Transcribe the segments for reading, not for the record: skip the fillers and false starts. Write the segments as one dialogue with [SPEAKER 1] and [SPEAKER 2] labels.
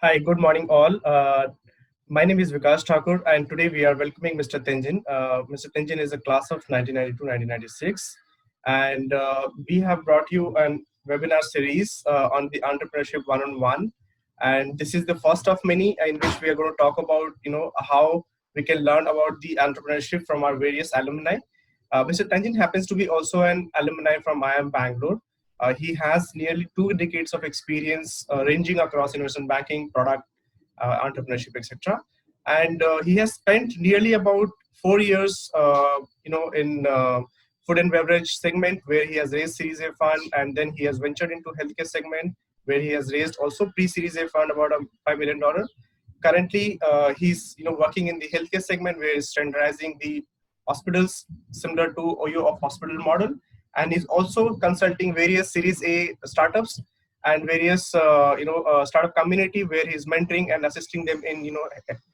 [SPEAKER 1] Hi, good morning, all. My name is Vikas Thakur, and today we are welcoming Mr. Tenjin. Mr. Tenjin is a class of 1992-1996, and we have brought you a webinar series on the entrepreneurship one-on-one. And this is the first of many in which we are going to talk about, how we can learn about the entrepreneurship from our various alumni. Mr. Tenjin happens to be also an alumni from IIM Bangalore. He has nearly 2 decades of experience ranging across investment banking, product, entrepreneurship, etc. And he has spent nearly about 4 years, in food and beverage segment where he has raised Series A fund, and then he has ventured into healthcare segment where he has raised also pre-Series A fund about a $5 million. Currently, he's working in the healthcare segment where he's standardizing the hospitals similar to OYO of hospital model, and he's also consulting various Series A startups and various startup community where he's mentoring and assisting them in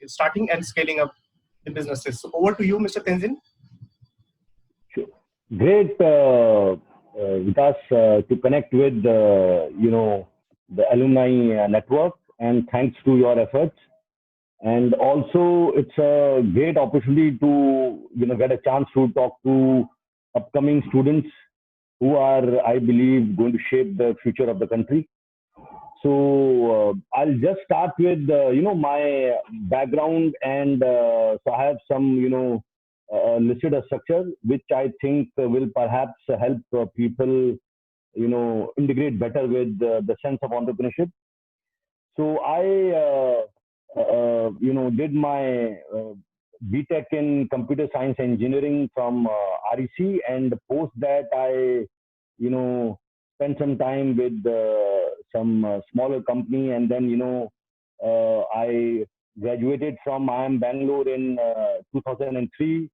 [SPEAKER 1] starting and scaling up the businesses. So over to you, Mr. Tenzin.
[SPEAKER 2] Sure. Great, Vikas, to connect with the alumni network, and thanks to your efforts. And also, it's a great opportunity to get a chance to talk to upcoming students who are, I believe, going to shape the future of the country. So I'll just start with my background, and so I have some listed a structure which I think will perhaps help people integrate better with the sense of entrepreneurship. So I did my BTech in computer science engineering from REC, and post that I spent some time with some smaller company, and then I graduated from IIM Bangalore in 2003,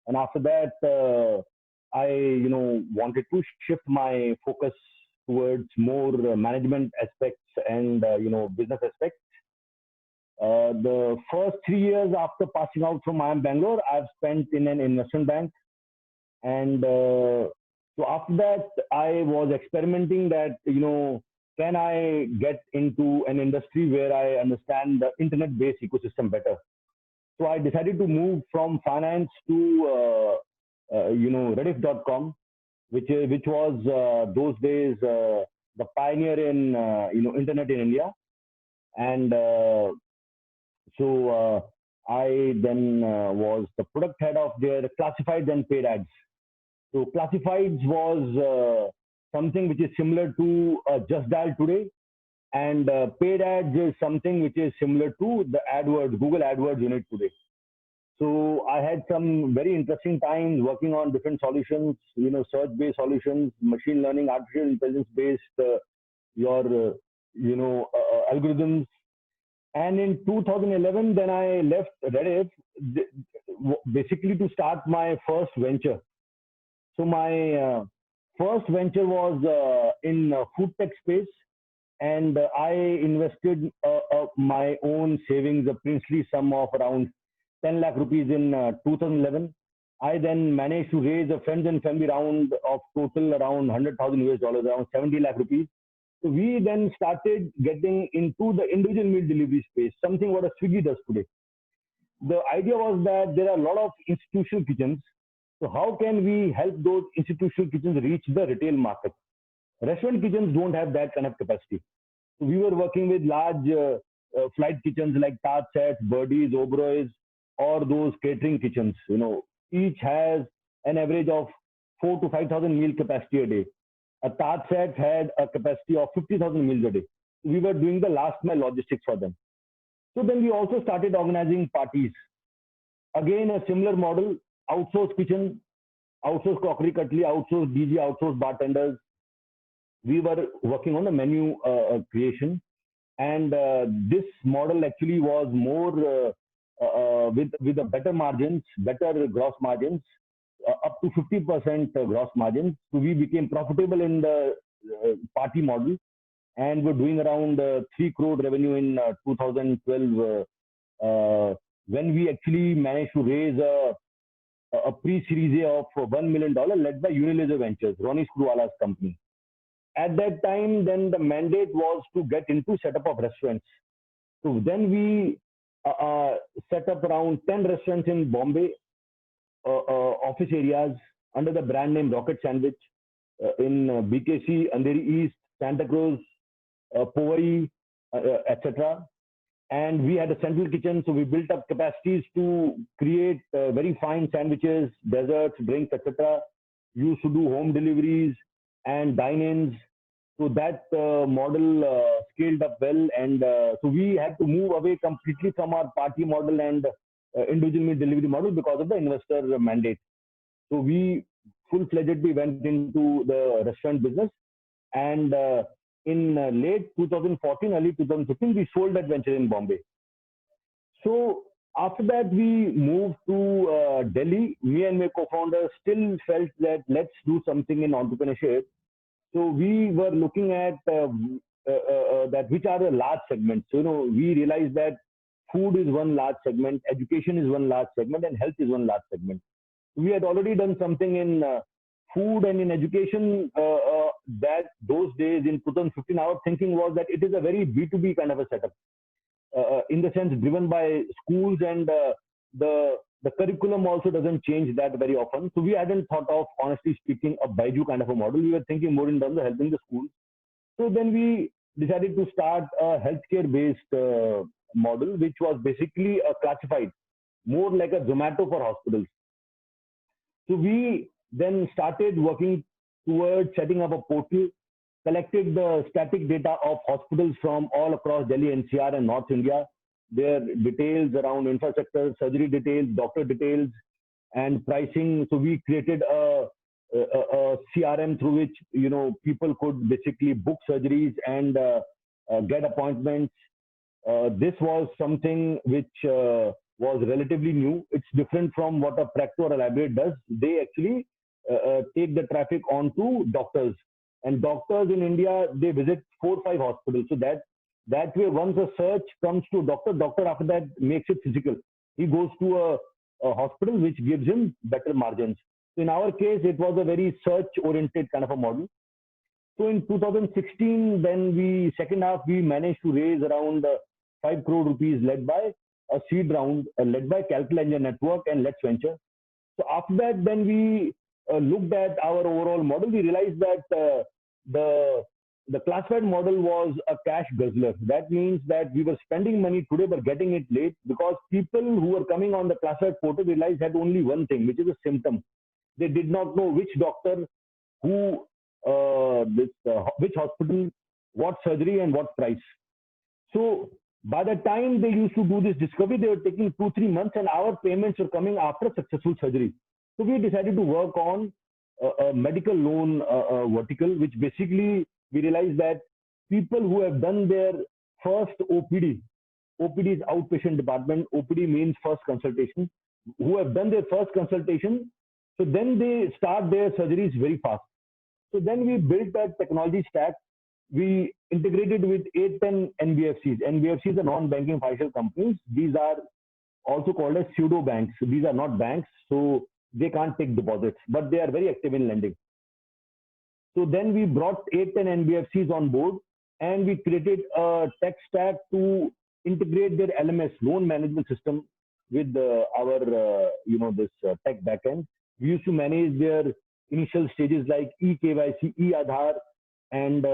[SPEAKER 2] and after that I wanted to shift my focus towards more management aspects and business aspects. The first 3 years after passing out from IIM Bangalore, I've spent in an investment bank, and so after that, I was experimenting that, can I get into an industry where I understand the internet-based ecosystem better? So I decided to move from finance to, Rediff.com, which was those days the pioneer in, internet in India. And so I then was the product head of their classifieds and paid ads. So classifieds was something which is similar to Just Dial today, and paid ads is something which is similar to the AdWords, Google AdWords unit today. So I had some very interesting times working on different solutions, search-based solutions, machine learning, artificial intelligence-based, algorithms. And in 2011, then I left Rediff basically to start my first venture. So my first venture was in food tech space, and I invested my own savings, a princely sum of around 10 lakh rupees in 2011. I then managed to raise a friends and family round of total around 100,000 US dollars, around 70 lakh rupees. So we then started getting into the individual meal delivery space, something what a Swiggy does today. The idea was that there are a lot of institutional kitchens. So how can we help those institutional kitchens reach the retail market? Restaurant kitchens don't have that kind of capacity. So we were working with large flight kitchens like TajSATS, Birdies, Oberoi's, or those catering kitchens. Each has an average of 4 to 5,000 meal capacity a day. A TajSATS had a capacity of 50,000 meals a day. We were doing the last mile logistics for them. So then we also started organizing parties. Again, a similar model, outsourced kitchen, outsourced crockery cutlery, outsourced DJ, outsourced bartenders. We were working on the menu creation. And this model actually was more with a better margins, better gross margins, up to 50% gross margins. So we became profitable in the party model, and we're doing around 3 crore revenue in 2012 when we actually managed to raise a pre-series A of $1 million led by Unilever Ventures, Ronnie Screwwala's company. At that time, then the mandate was to get into setup of restaurants. So then we set up around 10 restaurants in Bombay, office areas under the brand name Rocket Sandwich, in BKC, Andheri East, Santa Cruz, Powai, etc. And we had a central kitchen, so we built up capacities to create very fine sandwiches, desserts, drinks, etc. We used to do home deliveries and dine-ins. So that model scaled up well, and so we had to move away completely from our party model and individual meal delivery model because of the investor mandate. So we full-fledgedly went into the restaurant business, and in late 2014, early 2015, we sold that venture in Bombay. So after that, we moved to Delhi. Me and my co-founder still felt that let's do something in entrepreneurship. So we were looking at that which are the large segments. So, we realized that food is one large segment, education is one large segment, and health is one large segment. We had already done something in food and in education that those days in 2015. Our thinking was that it is a very B2B kind of a setup, in the sense driven by schools, and the curriculum also doesn't change that very often. So we hadn't thought of, honestly speaking, a Baiju kind of a model. We were thinking more in terms of helping the schools. So then we decided to start a healthcare-based model, which was basically a classified, more like a Zomato for hospitals. So we then started working towards setting up a portal, collected the static data of hospitals from all across Delhi, NCR, and North India, their details around infrastructure, surgery details, doctor details, and pricing. So we created a CRM through which people could basically book surgeries and get appointments. This was something which was relatively new. It's different from what a practice or a library does. They actually take the traffic onto doctors, and doctors in India, they visit 4 or 5 hospitals. So that way, once a search comes to doctor after that makes it physical. He goes to a hospital which gives him better margins. So in our case, it was a very search-oriented kind of a model. So in 2016, then second half, we managed to raise around 5 crore rupees, led by a seed round, led by Capital Angel Network and Let's Venture. So after that, then we looked at our overall model. We realized that the classified model was a cash guzzler. That means that we were spending money today but getting it late, because people who were coming on the classified portal realized had only one thing, which is a symptom. They did not know which doctor, which hospital, what surgery, and what price. So by the time they used to do this discovery, they were taking 2-3 months, and our payments were coming after successful surgery. So we decided to work on a medical loan vertical, which basically we realized that people who have done their first OPD is outpatient department, OPD means first consultation, who have done their first consultation, so then they start their surgeries very fast. So then we built that technology stack. We integrated with 8-10 NBFCs. NBFCs are non-banking financial companies. These are also called as pseudo banks. These are not banks, so they can't take deposits, but they are very active in lending. So then we brought 8-10 NBFCs on board, and we created a tech stack to integrate their LMS, loan management system, with our this tech backend. We used to manage their initial stages like eKYC, e-Aadhaar, and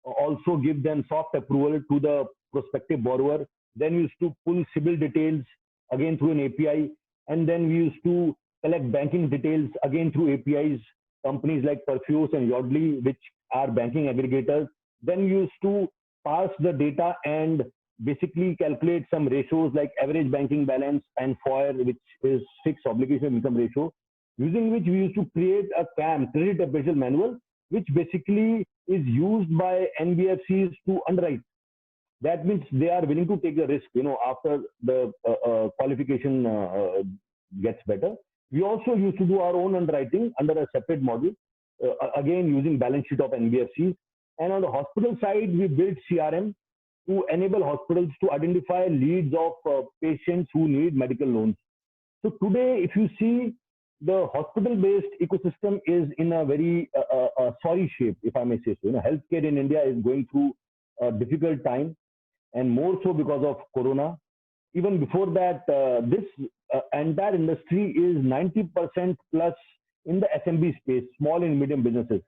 [SPEAKER 2] also give them soft approval to the prospective borrower. Then we used to pull CIBIL details again through an API, and then we used to collect banking details again through APIs, companies like Perfios and Yodlee, which are banking aggregators. Then we used to parse the data and basically calculate some ratios like average banking balance and FOIR, which is fixed obligation income ratio, using which we used to create a CAM, credit appraisal manual, which basically is used by NBFCs to underwrite. That means they are willing to take the risk, after the qualification gets better. We also used to do our own underwriting under a separate model, again using balance sheet of NBFCs. And on the hospital side, we built CRM to enable hospitals to identify leads of patients who need medical loans. So today, if you see, the hospital-based ecosystem is in a very sorry shape, if I may say so. Healthcare in India is going through a difficult time. and more so because of Corona. Even before that, this entire industry is 90% plus in the SMB space, small and medium businesses,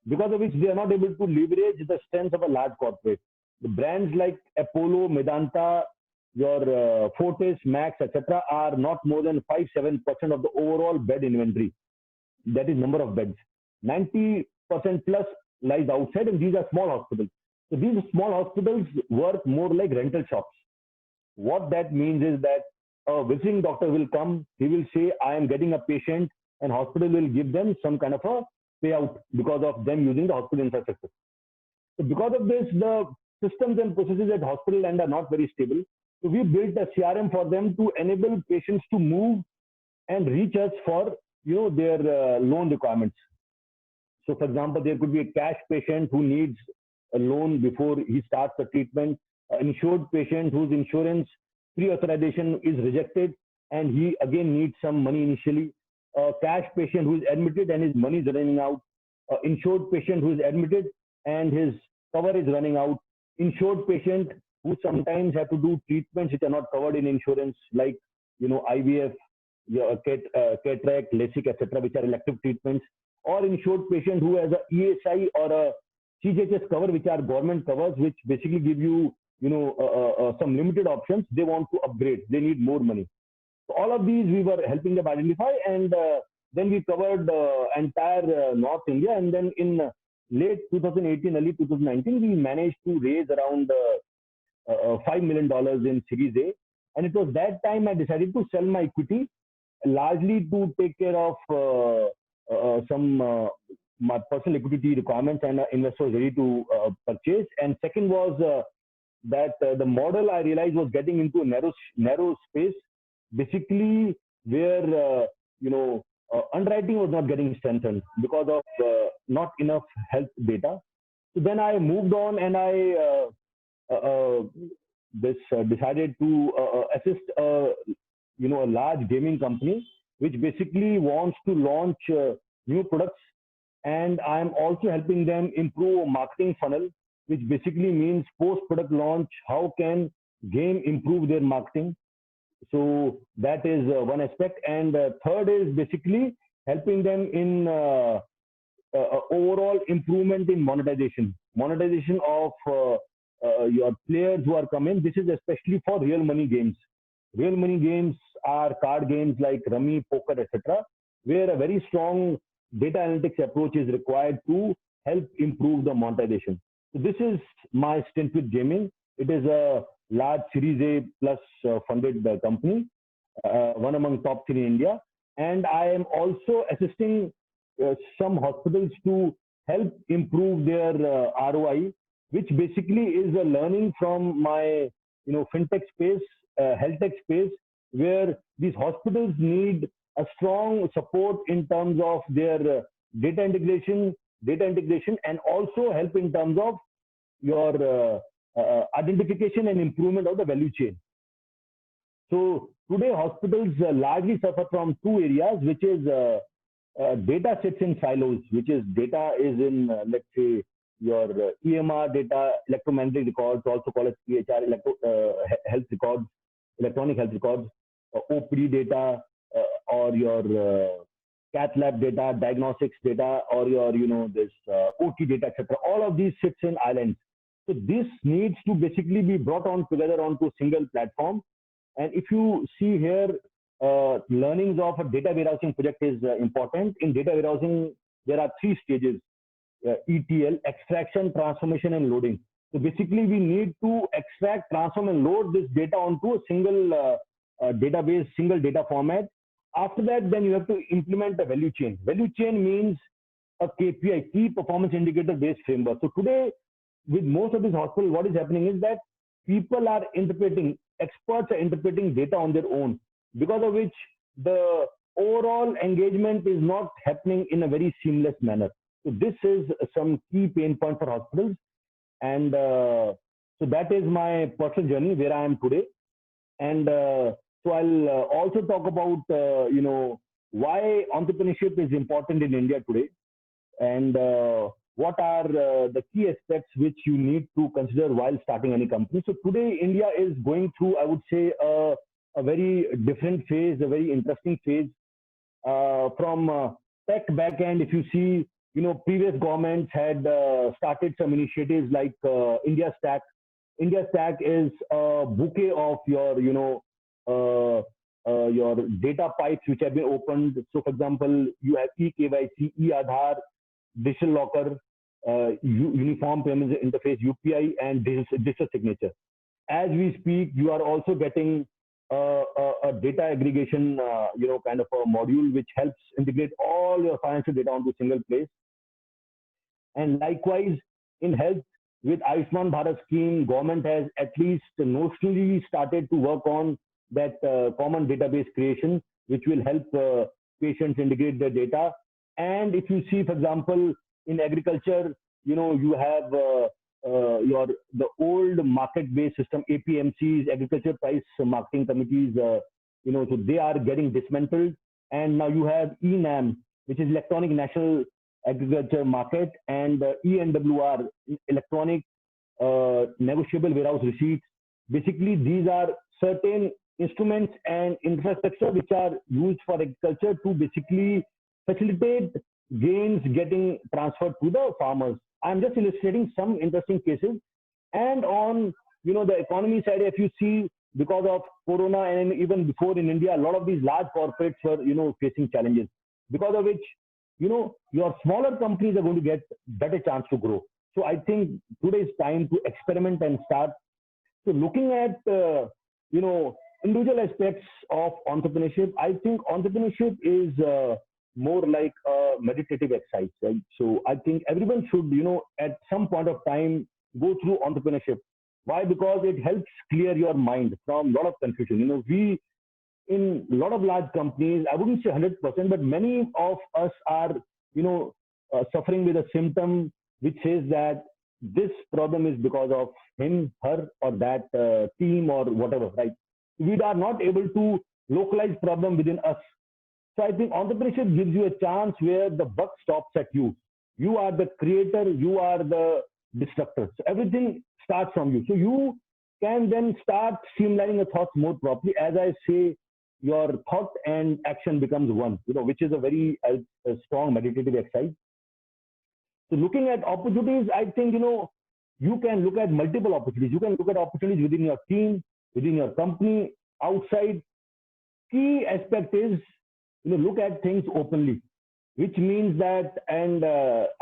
[SPEAKER 2] because of which they are not able to leverage the strength of a large corporate. The brands like Apollo, Medanta, your Fortis, Max, etc., are not more than 5-7% of the overall bed inventory. That is number of beds. 90% plus lies outside, and these are small hospitals. So these small hospitals work more like rental shops. What that means is that a visiting doctor will come, he will say, I am getting a patient, and hospital will give them some kind of a payout because of them using the hospital infrastructure. So because of this, the systems and processes at hospital end are not very stable. So we built a CRM for them to enable patients to move and reach us for their loan requirements. So for example, there could be a cash patient who needs a loan before he starts the treatment, an insured patient whose insurance pre-authorization is rejected and he again needs some money initially, a cash patient who is admitted and his money is running out, insured patient who is admitted and his cover is running out, insured patient who sometimes have to do treatments which are not covered in insurance, like IVF, cataract, LASIK, etc., which are elective treatments, or insured patient who has a ESI or a CGHS cover, which are government covers, which basically give you some limited options. They want to upgrade, they need more money. So all of these we were helping them identify, and then we covered entire North India, and then in late 2018, early 2019, we managed to raise around $5 million in Series A. And it was that time I decided to sell my equity, largely to take care of some my personal equity requirements, and investor was ready to purchase. And second was that the model I realized was getting into a narrow space, basically where underwriting was not getting strengthened because of not enough health data. So then I moved on, and I decided to assist a large gaming company which basically wants to launch new products, and I'm also helping them improve a marketing funnel, which basically means post product launch, how can game improve their marketing. So that is one aspect, and third is basically helping them in overall improvement in monetization of your players who are coming. This is especially for real money games. Real money games are card games like Rummy, Poker, etc., where a very strong data analytics approach is required to help improve the monetization. So this is my stint with gaming. It is a large Series A plus funded company, one among top 3 in India. And I am also assisting some hospitals to help improve their ROI, which basically is a learning from my fintech space, health tech space, where these hospitals need a strong support in terms of their data integration, and also help in terms of your identification and improvement of the value chain. So today hospitals largely suffer from 2 areas, which is data sits in silos, which is data is in, let's say, your EMR data, electromagnetic records, also called as EHR, health records, electronic health records, OPD data, or your cath lab data, diagnostics data, or your, this OT data, etc. All of these sits in islands. So this needs to basically be brought on together onto a single platform. And if you see here, learnings of a data warehousing project is important. In data warehousing, there are 3 stages. ETL, extraction, transformation, and loading. So basically, we need to extract, transform, and load this data onto a single database, single data format. After that, then you have to implement a value chain. Value chain means a KPI, key performance indicator based framework. So today, with most of these hospitals, what is happening is that people are experts are interpreting data on their own, because of which the overall engagement is not happening in a very seamless manner. So this is some key pain point for hospitals. And so that is my personal journey where I am today. And so I'll also talk about, why entrepreneurship is important in India today, and what are the key aspects which you need to consider while starting any company. So today, India is going through, I would say, a very different phase, a very interesting phase from tech backend. If you see, previous governments had started some initiatives like India Stack. India Stack is a bouquet of your data pipes which have been opened. So, for example, you have eKYC, e-Aadhaar, digital locker, uniform payments interface, UPI, and digital signature. As we speak, you are also getting a data aggregation, kind of a module which helps integrate all your financial data onto a single place. And likewise, in health, with Ayushman Bharat scheme, government has at least notionally started to work on that common database creation, which will help patients integrate their data. And if you see, for example, in agriculture, you have the old market-based system, APMCs, Agriculture Price Marketing Committees, so they are getting dismantled. And now you have ENAM, which is Electronic National Agriculture Market, and ENWR, Electronic Negotiable Warehouse Receipts. Basically, these are certain instruments and infrastructure which are used for agriculture to basically facilitate gains getting transferred to the farmers. I'm just illustrating some interesting cases. And on the economy side, if you see, because of Corona and even before in India, a lot of these large corporates were facing challenges, because of which your smaller companies are going to get better chance to grow. So I think today is time to experiment and start. So looking at individual aspects of entrepreneurship, I think entrepreneurship is more like a meditative exercise, right? So I think everyone should, at some point of time, go through entrepreneurship. Why? Because it helps clear your mind from a lot of confusion. We, in a lot of large companies, I wouldn't say 100%, but many of us are, suffering with a symptom which says that this problem is because of him, her, or that team or whatever, right? We are not able to localize problem within us. So I think entrepreneurship gives you a chance where the buck stops at you. You are the creator, you are the disruptor. So everything starts from you. So you can then start streamlining your thoughts more properly. As I say, your thought and action becomes one, which is a very strong meditative exercise. So looking at opportunities, I think, you can look at multiple opportunities. You can look at opportunities within your team, within your company, outside. Key aspect is, look at things openly, which means that, and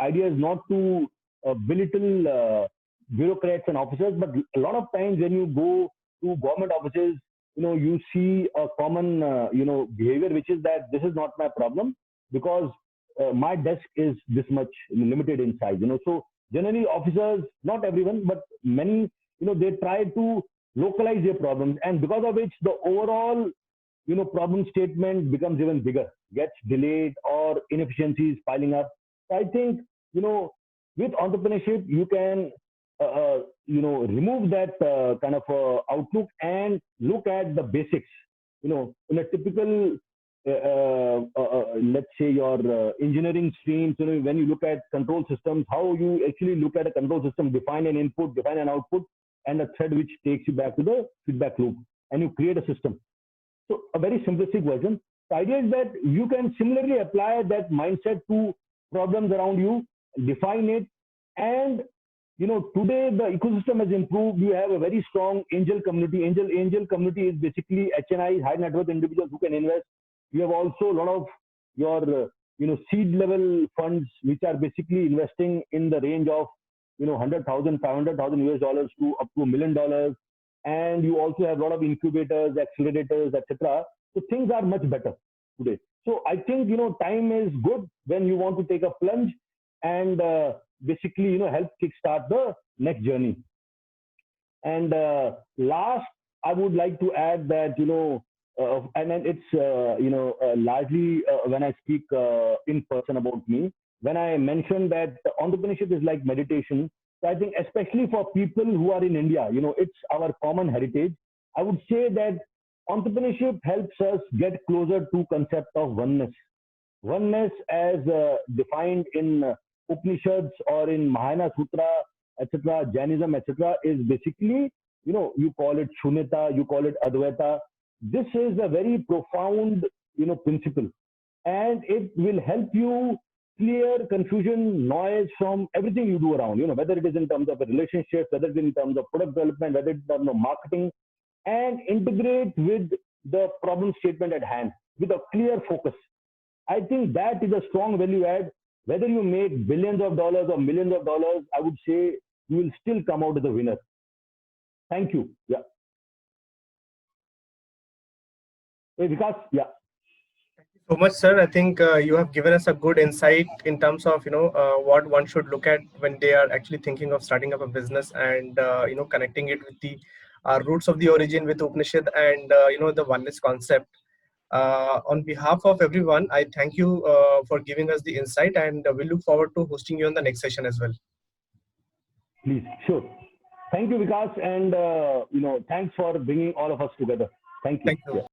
[SPEAKER 2] idea is not to belittle bureaucrats and officers, but a lot of times when you go to government offices, you see a common, behavior, which is that this is not my problem because my desk is this much limited in size. So generally officers, not everyone, but many, they try to localize their problems, and because of which the overall, problem statement becomes even bigger, gets delayed, or inefficiencies piling up. So I think, with entrepreneurship, you can remove that kind of outlook and look at the basics. In a typical, let's say your engineering streams, when you look at control systems, how you actually look at a control system, define an input, define an output, and a thread which takes you back to the feedback loop, and you create a system. So a very simplistic version. The idea is that you can similarly apply that mindset to problems around you, define it, and today the ecosystem has improved. You have a very strong angel community. Angel community is basically HNIs, high net worth individuals who can invest. You have also a lot of your seed level funds which are basically investing in the range of 100,000, 500,000 US dollars to up to $1 million. And you also have a lot of incubators, accelerators, etc. So things are much better today. So I think time is good when you want to take a plunge and basically help kickstart the next journey. And last, I would like to add that and then it's largely when I speak in person about me, when I mentioned that entrepreneurship is like meditation. So I think especially for people who are in India, it's our common heritage. I would say that entrepreneurship helps us get closer to concept of oneness. Oneness as defined in Upanishads or in Mahayana Sutra, etc., Jainism, etc., is basically, you call it Shunyata, you call it Advaita. This is a very profound, principle, and it will help you clear confusion, noise from everything you do around, whether it is in terms of a relationship, whether it is in terms of product development, whether it is in terms of marketing, and integrate with the problem statement at hand with a clear focus. I think that is a strong value add. Whether you make billions of dollars or millions of dollars, I would say you will still come out as a winner. Thank you. Yeah. Hey, Vikas. Yeah.
[SPEAKER 1] So much, sir. I think you have given us a good insight in terms of what one should look at when they are actually thinking of starting up a business, and connecting it with the roots of the origin with Upanishad, and the oneness concept. On behalf of everyone, I thank you for giving us the insight, and we look forward to hosting you on the next session as well.
[SPEAKER 2] Please, sure. Thank you, Vikas, and thanks for bringing all of us together. Thank you.
[SPEAKER 1] Thank you.
[SPEAKER 2] Yeah.